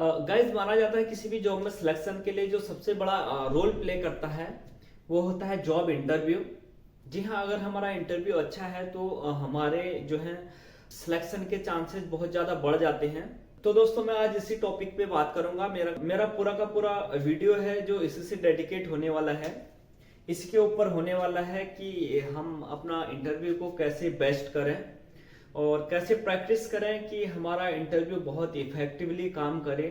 Guys माना जाता है किसी भी जॉब में सिलेक्शन के लिए जो सबसे बड़ा रोल प्ले करता है वो होता है जॉब इंटरव्यू। जी हाँ, अगर हमारा इंटरव्यू अच्छा है तो हमारे जो है सिलेक्शन के चांसेस बहुत ज़्यादा बढ़ जाते हैं। तो दोस्तों मैं आज इसी टॉपिक पे बात करूंगा। मेरा मेरा पूरा का पूरा वीडियो है जो इसी से डेडिकेट होने वाला है। इसके ऊपर होने वाला है कि हम अपना इंटरव्यू को कैसे बेस्ट करें और कैसे प्रैक्टिस करें कि हमारा इंटरव्यू बहुत इफेक्टिवली काम करे।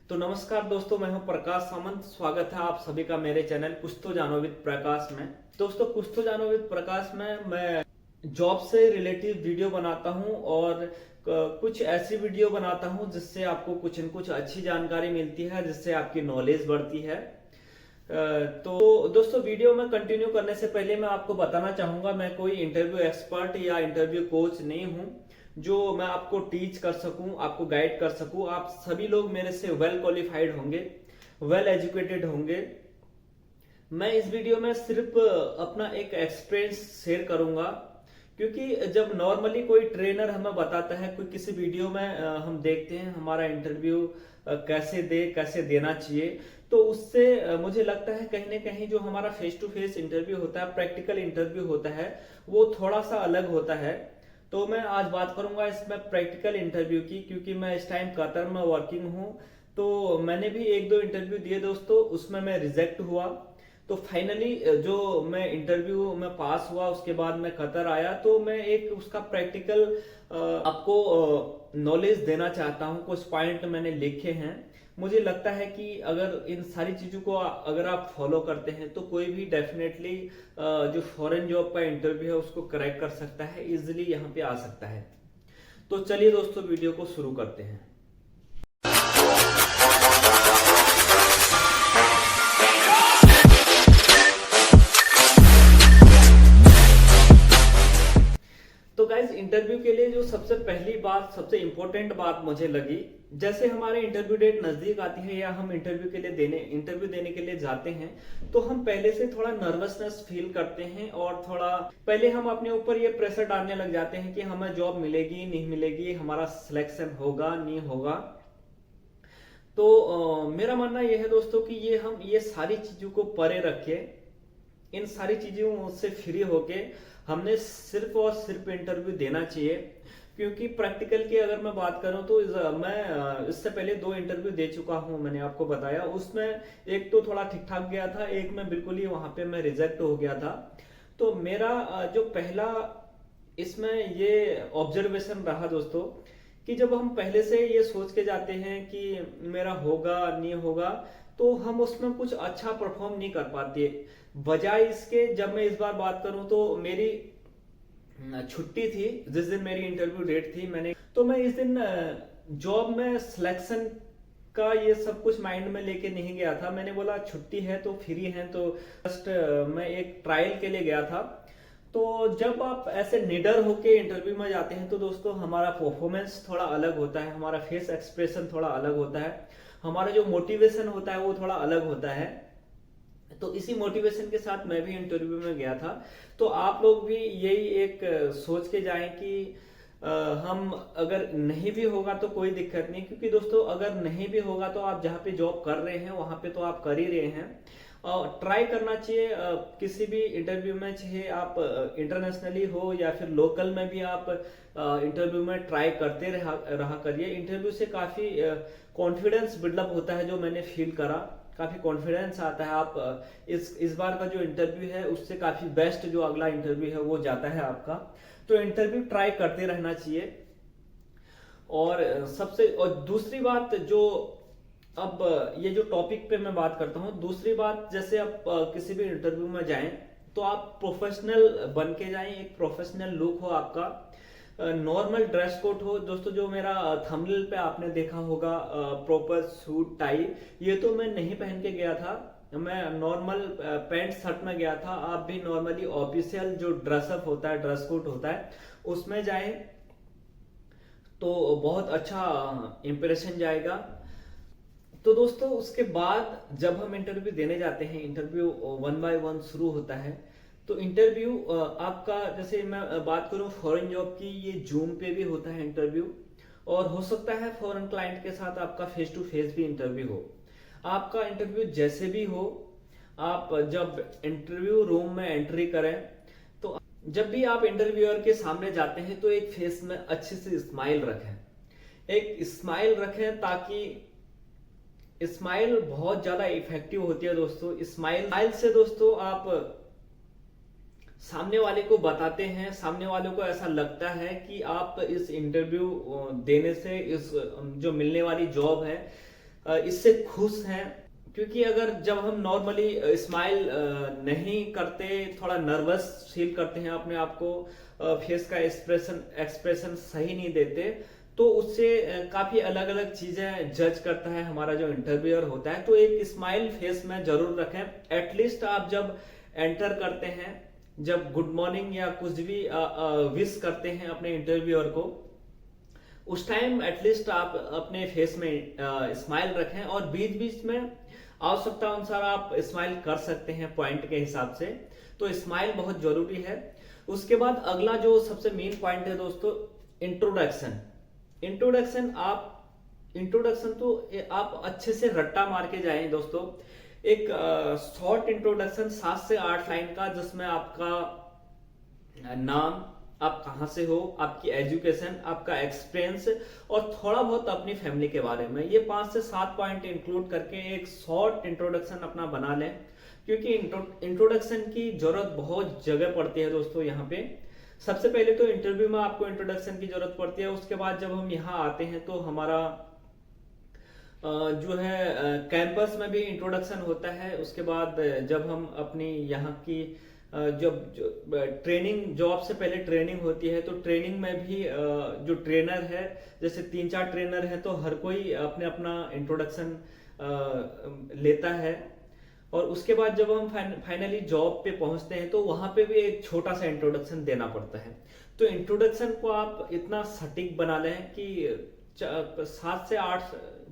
तो नमस्कार दोस्तों, मैं हूं प्रकाश सामंत। स्वागत है आप सभी का मेरे चैनल कुछ तो जानो विद प्रकाश में। दोस्तों कुछ तो जानो विद प्रकाश में मैं जॉब से रिलेटेड वीडियो बनाता हूं और कुछ ऐसी वीडियो बनाता हूं जिससे आपको कुछ न कुछ अच्छी जानकारी मिलती है, जिससे आपकी नॉलेज बढ़ती है। तो दोस्तों वीडियो में कंटिन्यू करने से पहले मैं आपको बताना चाहूंगा, मैं कोई इंटरव्यू एक्सपर्ट या इंटरव्यू कोच नहीं हूं जो मैं आपको टीच कर सकूं, आपको गाइड कर सकूं। आप सभी लोग मेरे से वेल क्वालिफाइड होंगे, वेल एजुकेटेड होंगे। मैं इस वीडियो में सिर्फ अपना एक एक्सपीरियंस शेयर करूंगा, क्योंकि जब नॉर्मली कोई ट्रेनर हमें बताता है, कोई किसी वीडियो में हम देखते हैं हमारा इंटरव्यू कैसे देना चाहिए, तो उससे मुझे लगता है कहीं ना कहीं जो हमारा फेस टू फेस इंटरव्यू होता है, प्रैक्टिकल इंटरव्यू होता है, वो थोड़ा सा अलग होता है। तो मैं आज बात करूंगा इसमें प्रैक्टिकल इंटरव्यू की, क्योंकि मैं इस टाइम कतर में वर्किंग हूँ। तो मैंने भी एक दो इंटरव्यू दिए दोस्तों, उसमें मैं रिजेक्ट हुआ। तो फाइनली जो मैं इंटरव्यू में पास हुआ, उसके बाद मैं कतर आया, तो मैं एक उसका प्रैक्टिकल आपको नॉलेज देना चाहता हूँ। कुछ पॉइंट मैंने लिखे हैं। मुझे लगता है कि अगर इन सारी चीजों को अगर आप फॉलो करते हैं तो कोई भी डेफिनेटली जो फॉरेन जॉब का इंटरव्यू है उसको क्रैक कर सकता है, इजिली यहाँ पे आ सकता है। तो चलिए दोस्तों वीडियो को शुरू करते हैं। तो गाइज इंटरव्यू के लिए जो सबसे पहली बात, सबसे इंपॉर्टेंट बात मुझे लगी, जैसे हमारे इंटरव्यू डेट नजदीक आती है या हम इंटरव्यू देने के लिए जाते हैं, तो हम पहले से थोड़ा नर्वसनेस फील करते हैं और थोड़ा पहले हम अपने ऊपर ये प्रेशर डालने लग जाते हैं कि हमें जॉब मिलेगी नहीं मिलेगी, हमारा सिलेक्शन होगा नहीं होगा। तो मेरा मानना यह है दोस्तों कि हम ये सारी चीजों को परे रखे, इन सारी चीजों से फ्री होके हमने सिर्फ और सिर्फ इंटरव्यू देना चाहिए। क्योंकि प्रैक्टिकल की अगर मैं बात करूं तो मैं इससे पहले 2 इंटरव्यू दे चुका हूं, मैंने आपको बताया। उसमें एक तो थोड़ा ठीक ठाक गया था, एक में बिल्कुल ही वहां पे मैं रिजेक्ट हो गया था। तो मेरा जो पहला इसमें ये ऑब्जर्वेशन रहा दोस्तों कि जब हम पहले से ये सोच के जाते हैं कि मेरा होगा नहीं होगा, तो हम उसमें कुछ अच्छा परफॉर्म नहीं कर पाते। बजाय इसके, जब मैं इस बार बात करूं तो मेरी छुट्टी थी जिस दिन मेरी इंटरव्यू डेट थी, मैं इस दिन जॉब में सिलेक्शन का ये सब कुछ माइंड में लेके नहीं गया था। मैंने बोला छुट्टी है तो फ्री है, तो जस्ट मैं एक ट्रायल के लिए गया था। तो जब आप ऐसे निडर होके इंटरव्यू में जाते हैं तो दोस्तों हमारा परफॉर्मेंस थोड़ा अलग होता है, हमारा फेस एक्सप्रेशन थोड़ा अलग होता है, हमारा जो मोटिवेशन होता है वो थोड़ा अलग होता है। तो इसी मोटिवेशन के साथ मैं भी इंटरव्यू में गया था। तो आप लोग भी यही एक सोच के जाएं कि हम अगर नहीं भी होगा तो कोई दिक्कत नहीं, क्योंकि दोस्तों अगर नहीं भी होगा तो आप जहाँ पे जॉब कर रहे हैं वहां पे तो आप कर ही रहे हैं। ट्राई करना चाहिए किसी भी इंटरव्यू में, चाहे आप इंटरनेशनली हो या फिर लोकल में भी आप इंटरव्यू में ट्राई करते रहा करिए। इंटरव्यू से काफी कॉन्फिडेंस बिल्डअप होता है, जो मैंने फील करा, काफी कॉन्फिडेंस आता है। आप इस बार का जो इंटरव्यू है उससे काफी बेस्ट जो अगला इंटरव्यू है वो जाता है आपका। तो इंटरव्यू ट्राई करते रहना चाहिए। और दूसरी बात जो, अब ये जो टॉपिक पे मैं बात करता हूँ, दूसरी बात, जैसे आप किसी भी इंटरव्यू में जाएं तो आप प्रोफेशनल बन के जाएं, एक प्रोफेशनल लुक हो आपका, नॉर्मल ड्रेस कोड हो। दोस्तों जो मेरा थंबनेल पे आपने देखा होगा प्रॉपर सूट टाई, ये तो मैं नहीं पहन के गया था, मैं नॉर्मल पैंट शर्ट में गया था। आप भी नॉर्मली ऑफिशियल जो ड्रेसअप होता है, ड्रेस कोड होता है, उसमें जाएं तो बहुत अच्छा इंप्रेशन जाएगा। तो दोस्तों उसके बाद जब हम इंटरव्यू देने जाते हैं, इंटरव्यू 1 बाय 1 शुरू होता है। तो इंटरव्यू आपका, जैसे मैं बात करूं फॉरेन जॉब की, ये जूम पे भी होता है इंटरव्यू, और हो सकता है फॉरेन क्लाइंट के साथ आपका फेस टू फेस भी इंटरव्यू हो। आपका इंटरव्यू जैसे भी हो, आप जब इंटरव्यू रूम में एंट्री करें तो जब भी आप इंटरव्यूअर के सामने जाते हैं तो एक फेस में अच्छी सी स्माइल रखें, एक स्माइल रखें, ताकि स्माइल बहुत ज्यादा इफेक्टिव होती है दोस्तों। स्माइल से दोस्तों आप सामने वाले को बताते हैं, सामने वाले को ऐसा लगता है कि आप इस इंटरव्यू देने से, इस जो मिलने वाली जॉब है इससे खुश हैं। क्योंकि अगर जब हम नॉर्मली स्माइल नहीं करते, थोड़ा नर्वस फील करते हैं अपने आप को, फेस का एक्सप्रेशन सही नहीं देते, तो उससे काफी अलग अलग चीजें जज करता है हमारा जो इंटरव्यूअर होता है। तो एक स्माइल फेस में जरूर रखें। एटलीस्ट आप जब एंटर करते हैं, जब गुड मॉर्निंग या कुछ भी विश करते हैं अपने इंटरव्यूअर को, उस टाइम एटलीस्ट आप अपने फेस में स्माइल रखें। और बीच बीच में आवश्यकता अनुसार आप स्माइल कर सकते हैं पॉइंट के हिसाब से। तो स्माइल बहुत जरूरी है। उसके बाद अगला जो सबसे मेन पॉइंट है दोस्तों, इंट्रोडक्शन। इंट्रोडक्शन तो आप अच्छे से रट्टा मार के जाएं दोस्तों। एक शॉर्ट इंट्रोडक्शन 7 से 8 लाइन का, जिसमें आपका नाम, आप कहाँ से हो, आपकी एजुकेशन, आपका एक्सपीरियंस और थोड़ा बहुत अपनी फैमिली के बारे में, ये 5 से 7 पॉइंट इंक्लूड करके एक शॉर्ट इंट्रोडक्शन अपना बना लें। क्योंकि इंट्रोडक्शन की जरूरत बहुत जगह पड़ती है दोस्तों। यहाँ पे सबसे पहले तो इंटरव्यू में आपको इंट्रोडक्शन की जरूरत पड़ती है। उसके बाद जब हम यहाँ आते हैं तो हमारा जो है कैंपस में भी इंट्रोडक्शन होता है। उसके बाद जब हम अपनी यहाँ की जब ट्रेनिंग, जॉब से पहले ट्रेनिंग होती है, तो ट्रेनिंग में भी जो ट्रेनर है, जैसे 3-4 ट्रेनर है, तो हर कोई अपने अपना इंट्रोडक्शन लेता है। और उसके बाद जब हम फाइनली जॉब पे पहुंचते हैं तो वहां पे भी एक छोटा सा इंट्रोडक्शन देना पड़ता है। तो इंट्रोडक्शन को आप इतना सटीक बना लें कि 7 से 8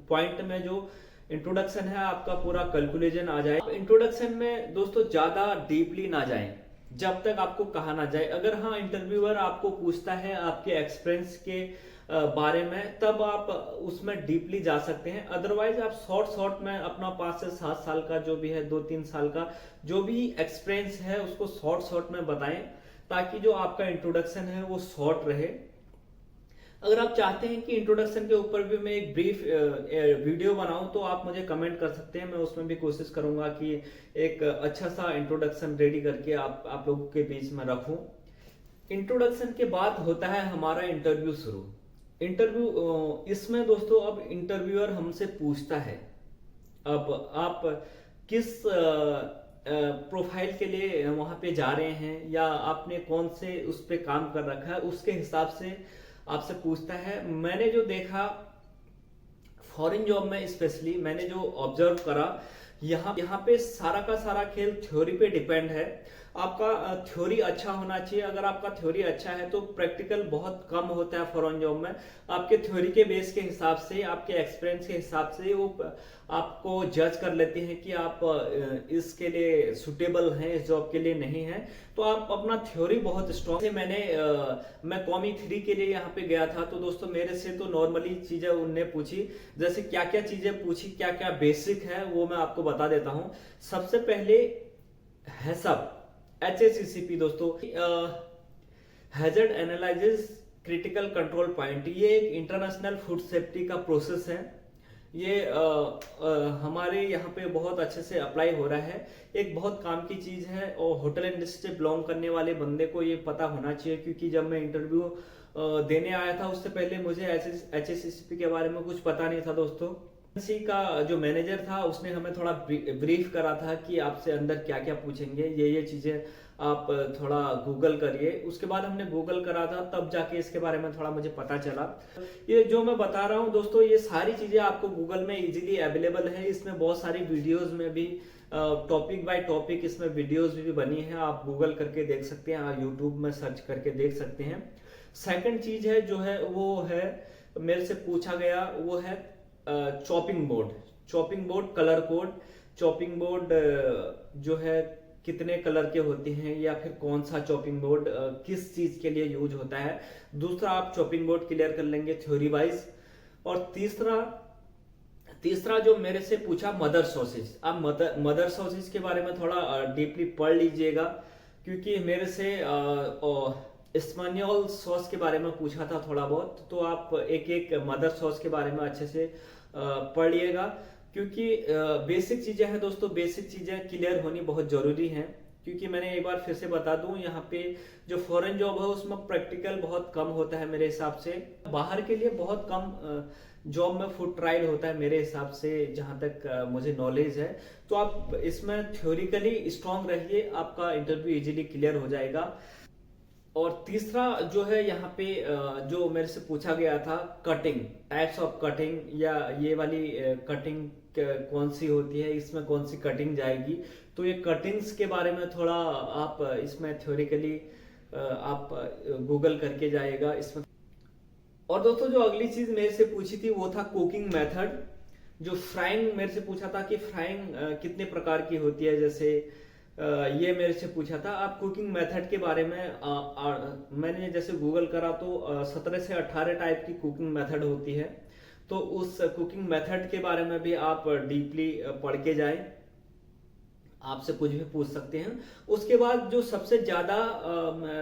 पॉइंट में जो इंट्रोडक्शन है आपका पूरा कैलकुलेशन आ जाए। इंट्रोडक्शन में दोस्तों ज्यादा डीपली ना जाएं जब तक आपको कहा ना जाए। अगर हाँ इंटरव्यूअर आपको पूछता है आपके एक्सपीरियंस के बारे में, तब आप उसमें डीपली जा सकते हैं। अदरवाइज आप शॉर्ट में अपना 5 से 7 साल का जो भी है, 2-3 साल का जो भी एक्सपीरियंस है, उसको शॉर्ट में बताएं, ताकि जो आपका इंट्रोडक्शन है वो शॉर्ट रहे। अगर आप चाहते हैं कि इंट्रोडक्शन के ऊपर भी मैं एक ब्रीफ वीडियो बनाऊं, तो आप मुझे कमेंट कर सकते हैं। मैं उसमें भी कोशिश करूंगा कि एक अच्छा सा इंट्रोडक्शन रेडी करके आप लोगों के बीच में रखूं। इंट्रोडक्शन के बाद होता है हमारा इंटरव्यू शुरू। इसमें दोस्तों अब इंटरव्यूअर हमसे पूछता है, अब आप किस प्रोफाइल के लिए वहां पे जा रहे हैं, या आपने कौन से उस पे काम कर रखा है, उसके हिसाब से आपसे पूछता है। मैंने जो देखा फॉरेन जॉब में, स्पेशली मैंने जो ऑब्जर्व करा, यहाँ पे सारा का सारा खेल थ्योरी पे डिपेंड है। आपका थ्योरी अच्छा होना चाहिए। अगर आपका थ्योरी अच्छा है तो प्रैक्टिकल बहुत कम होता है फॉरेन जॉब में। आपके थ्योरी के बेस के हिसाब से, आपके एक्सपीरियंस के हिसाब से वो आपको जज कर लेते हैं कि आप इसके लिए सुटेबल हैं, इस जॉब के लिए नहीं है। तो आप अपना थ्योरी बहुत स्ट्रॉन्ग से, मैं कॉमी 3 के लिए यहाँ पे गया था, तो दोस्तों मेरे से तो नॉर्मली चीजें उनने पूछी। जैसे क्या क्या चीजें पूछी, क्या क्या बेसिक है, वो मैं आपको बता देता हूँ। सबसे पहले हैसअप, HACCP दोस्तों, hazard analysis critical control point, ये एक इंटरनेशनल फूड सेफ्टी का प्रोसेस है। ये हमारे यहाँ पे बहुत अच्छे से अप्लाई हो रहा है। एक बहुत काम की चीज है, और होटल इंडस्ट्री से बिलोंग करने वाले बंदे को ये पता होना चाहिए। क्योंकि जब मैं इंटरव्यू देने आया था, उससे पहले मुझे HACCP के बारे में कुछ पता नहीं था दोस्तों। एजेंसी का जो मैनेजर था, उसने हमें थोड़ा ब्रीफ करा था कि आपसे अंदर क्या क्या पूछेंगे, ये चीजें आप थोड़ा गूगल करिए। उसके बाद हमने गूगल करा था, तब जाके इसके बारे में थोड़ा मुझे पता चला। ये जो मैं बता रहा हूँ दोस्तों, ये सारी चीजें आपको गूगल में इजीली अवेलेबल है। इसमें बहुत सारी वीडियोस में भी टॉपिक बाय टॉपिक इसमें वीडियोस भी बनी है, आप गूगल करके देख सकते हैं, आप यूट्यूब में सर्च करके देख सकते हैं। सेकंड चीज है जो है, वो है मेरे से पूछा गया, वो है chopping board, colour code. Chopping board जो है कितने कलर के होते हैं, या फिर कौन सा चॉपिंग बोर्ड किस चीज के लिए यूज होता है। दूसरा, आप चॉपिंग बोर्ड क्लियर कर लेंगे थ्योरी वाइज। और तीसरा जो मेरे से पूछा, मदर सॉसेज। आप मदर सॉसेज के बारे में थोड़ा डीपली पढ़ लीजिएगा, क्योंकि मेरे से स्पेनियल सॉस के बारे में पूछा था थोड़ा बहुत। तो आप एक एक मदर सॉस के बारे में अच्छे से पढ़ लिएगा, क्योंकि बेसिक चीजें हैं दोस्तों, बेसिक चीजें क्लियर होनी बहुत जरूरी हैं। क्योंकि मैंने एक बार फिर से बता दूं, यहाँ पे जो फॉरेन जॉब है उसमें प्रैक्टिकल बहुत कम होता है मेरे हिसाब से। बाहर के लिए बहुत कम जॉब में फूड ट्रायल होता है मेरे हिसाब से, जहां तक मुझे नॉलेज है। तो आप इसमें थ्योरिकली स्ट्रांग रहिए, आपका इंटरव्यू इजीली क्लियर हो जाएगा। और तीसरा जो है यहाँ पे जो मेरे से पूछा गया था, कटिंग, टाइप्स ऑफ कटिंग, या ये वाली कटिंग कौन सी होती है, इसमें कौन सी कटिंग जाएगी। तो ये कटिंग्स के बारे में थोड़ा आप इसमें थ्योरिकली आप गूगल करके जाएगा इसमें। और दोस्तों जो अगली चीज मेरे से पूछी थी वो था कुकिंग मेथड। जो फ्राइंग मेरे से पूछा था कि फ्राइंग कितने प्रकार की होती है, जैसे ये मेरे से पूछा था। आप कुकिंग मेथड के बारे में मैंने जैसे गूगल करा तो 17 से 18 टाइप की कुकिंग मेथड होती है। तो उस कुकिंग मेथड के बारे में भी आप डीपली पढ़ के जाएं, आपसे कुछ भी पूछ सकते हैं। उसके बाद जो सबसे ज्यादा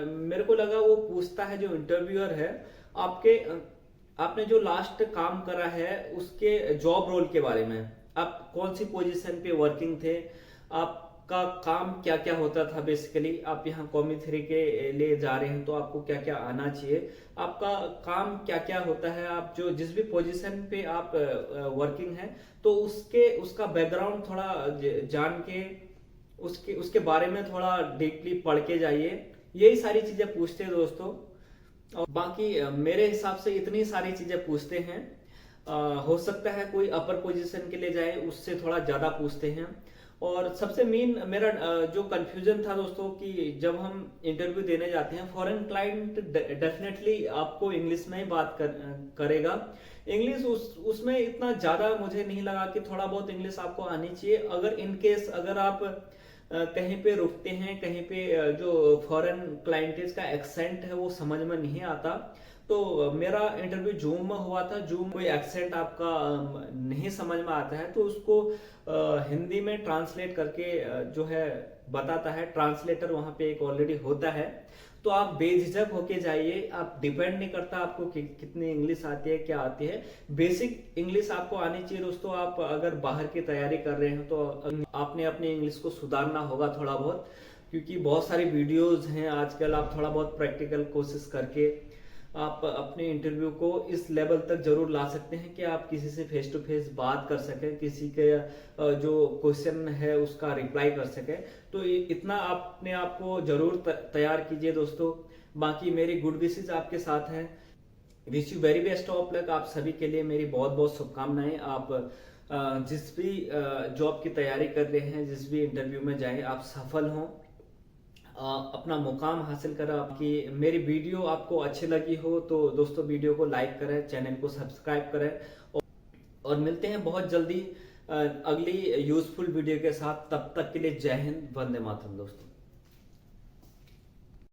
मेरे को लगा वो पूछता है जो इंटरव्यूअर है, आपने जो लास्ट काम करा है उसके जॉब रोल के बारे में। आप कौन सी पोजीशन पे वर्किंग थे, आपका काम क्या क्या होता था। बेसिकली आप यहाँ कॉमी 3 के लिए जा रहे हैं तो आपको क्या क्या आना चाहिए, आपका काम क्या क्या होता है, आप जो जिस भी पोजीशन पे आप वर्किंग है तो उसका बैकग्राउंड थोड़ा जान के उसके बारे में थोड़ा डीपली पढ़ के जाइए। यही सारी चीजें पूछते हैं दोस्तों। और बाकी मेरे हिसाब से इतनी सारी चीजें पूछते हैं। हो सकता है कोई अपर पोजीशन के लिए जाए, उससे थोड़ा ज्यादा पूछते हैं। और सबसे मेन मेरा जो कंफ्यूजन था दोस्तों, कि जब हम इंटरव्यू देने जाते हैं, फॉरेन क्लाइंट डेफिनेटली आपको इंग्लिश में ही बात करेगा। इंग्लिश उसमें इतना ज्यादा मुझे नहीं लगा कि थोड़ा बहुत इंग्लिश आपको आनी चाहिए। अगर इन केस अगर आप कहीं पे रुकते हैं, कहीं पे जो फॉरेन क्लाइंटेज का एक्सेंट है वो समझ में नहीं आता। तो मेरा इंटरव्यू जूम में हुआ था, जूम कोई एक्सेंट आपका नहीं समझ में आता है तो उसको हिंदी में ट्रांसलेट करके जो है बताता है। ट्रांसलेटर वहां पे एक ऑलरेडी होता है। तो आप बेझिझक होके जाइए, आप डिपेंड नहीं करता आपको कितनी इंग्लिश आती है, क्या आती है। बेसिक इंग्लिश आपको आनी चाहिए दोस्तों। आप अगर बाहर की तैयारी कर रहे हैं तो आपने अपनी इंग्लिश को सुधारना होगा थोड़ा बहुत, क्योंकि बहुत सारी वीडियोज हैं आजकल। आप थोड़ा बहुत प्रैक्टिकल कोशिश करके आप अपने इंटरव्यू को इस लेवल तक जरूर ला सकते हैं कि आप किसी से फेस टू फेस बात कर सकें, किसी के जो क्वेश्चन है उसका रिप्लाई कर सकें। तो इतना अपने आप को जरूर तैयार कीजिए दोस्तों। बाकी मेरी गुड विशेस आपके साथ हैं। Wish you very best of luck. आप सभी के लिए मेरी बहुत बहुत शुभकामनाएं। आप जिस भी जॉब की तैयारी कर रहे हैं, जिस भी इंटरव्यू में जाएं, आप सफल हों, अपना मुकाम हासिल करें। आपकी मेरी वीडियो आपको अच्छी लगी हो तो दोस्तों वीडियो को लाइक करें, चैनल को सब्सक्राइब करें, और मिलते हैं बहुत जल्दी अगली यूजफुल वीडियो के साथ। तब तक के लिए जय हिंद, वंदे मातरम दोस्तों।